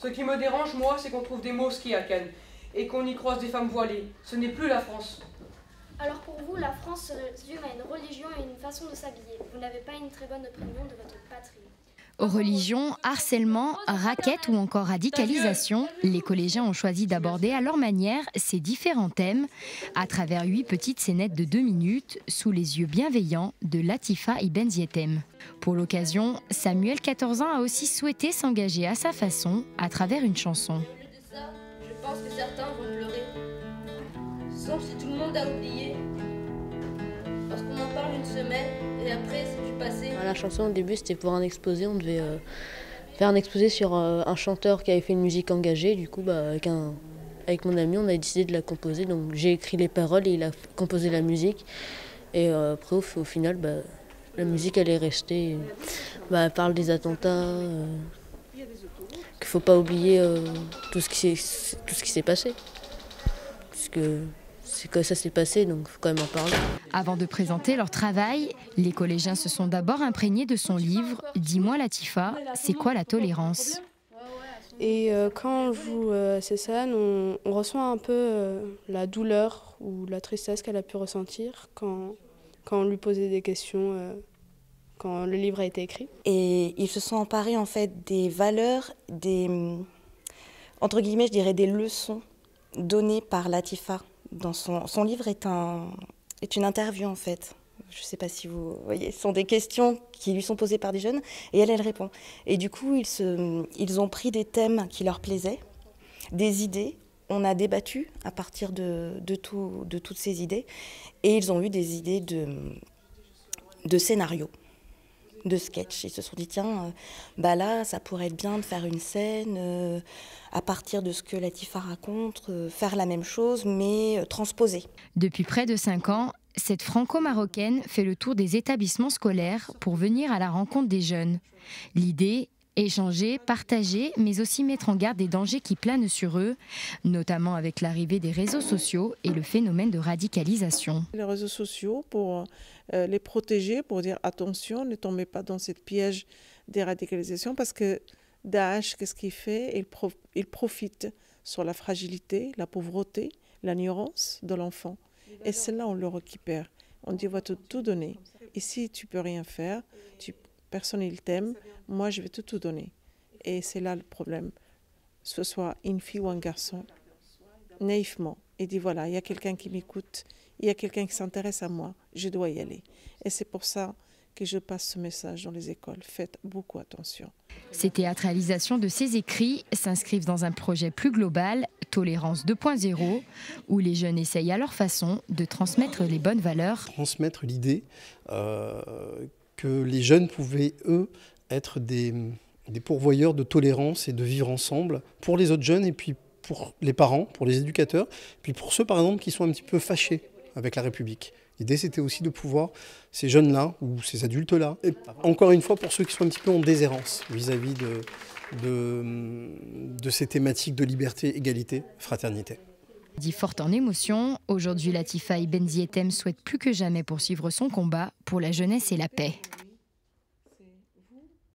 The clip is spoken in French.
Ce qui me dérange, moi, c'est qu'on trouve des mosquées à Cannes et qu'on y croise des femmes voilées. Ce n'est plus la France. Alors pour vous, la France se résume à une religion et une façon de s'habiller. Vous n'avez pas une très bonne opinion de votre patrie. Religion, harcèlement, raquettes ou encore radicalisation, les collégiens ont choisi d'aborder à leur manière ces différents thèmes à travers 8 petites scénettes de 2 minutes sous les yeux bienveillants de Latifa Ibn Zietem. Pour l'occasion, Samuel, 14 ans, a aussi souhaité s'engager à sa façon à travers une chanson. Je pense que certains vont pleurer, sauf si tout le monde a oublié, parce qu'on en parle une semaine et après c'est du passé. La chanson au début c'était pour un exposé, on devait faire un exposé sur un chanteur qui avait fait une musique engagée. Du coup avec mon ami on a décidé de la composer, donc j'ai écrit les paroles et il a composé la musique. Et après au final la musique elle est restée, elle parle des attentats, qu'il ne faut pas oublier tout ce qui s'est passé, puisque c'est que ça s'est passé, donc il faut quand même en parler. Avant de présenter leur travail, les collégiens se sont d'abord imprégnés de son livre « Dis-moi Latifa, c'est quoi la tolérance ?» Et quand on joue ces scènes, on ressent un peu la douleur ou la tristesse qu'elle a pu ressentir quand on lui posait des questions, quand le livre a été écrit. Et ils se sont emparés en fait des valeurs, entre guillemets je dirais des leçons données par Latifa. Dans son livre est une interview en fait. Je ne sais pas si vous voyez, ce sont des questions qui lui sont posées par des jeunes et elle répond. Et du coup, ils ont pris des thèmes qui leur plaisaient, des idées. On a débattu à partir de toutes ces idées et ils ont eu des idées de scénarios, de sketch. Ils se sont dit tiens, là ça pourrait être bien de faire une scène à partir de ce que Latifa raconte, faire la même chose mais transposer. Depuis près de 5 ans, cette franco-marocaine fait le tour des établissements scolaires pour venir à la rencontre des jeunes. L'idée, échanger, partager, mais aussi mettre en garde des dangers qui planent sur eux, notamment avec l'arrivée des réseaux sociaux et le phénomène de radicalisation. Les réseaux sociaux pour les protéger, pour dire attention, ne tombez pas dans cette piège des radicalisations, parce que Daesh, qu'est-ce qu'il fait? Il profite sur la fragilité, la pauvreté, l'ignorance de l'enfant. Et c'est là on le récupère. On dit, on va tout donner. Et si tu peux rien faire, personne ne t'aime, moi je vais tout donner. Et c'est là le problème. Que ce soit une fille ou un garçon, naïvement, il dit voilà, il y a quelqu'un qui m'écoute, il y a quelqu'un qui s'intéresse à moi, je dois y aller. Et c'est pour ça que je passe ce message dans les écoles. Faites beaucoup attention. Ces théâtralisations de ces écrits s'inscrivent dans un projet plus global, Tolérance 2.0, où les jeunes essayent à leur façon de transmettre les bonnes valeurs. Transmettre l'idée que les jeunes pouvaient, eux, être des pourvoyeurs de tolérance et de vivre ensemble pour les autres jeunes et puis pour les parents, pour les éducateurs, puis pour ceux, par exemple, qui sont un petit peu fâchés avec la République. L'idée, c'était aussi de pouvoir, ces jeunes-là, ou ces adultes-là, et encore une fois, pour ceux qui sont un petit peu en déshérence vis-à-vis de ces thématiques de liberté, égalité, fraternité. Dit forte en émotion, aujourd'hui Latifa Ibn Zietem souhaite plus que jamais poursuivre son combat pour la jeunesse et la paix.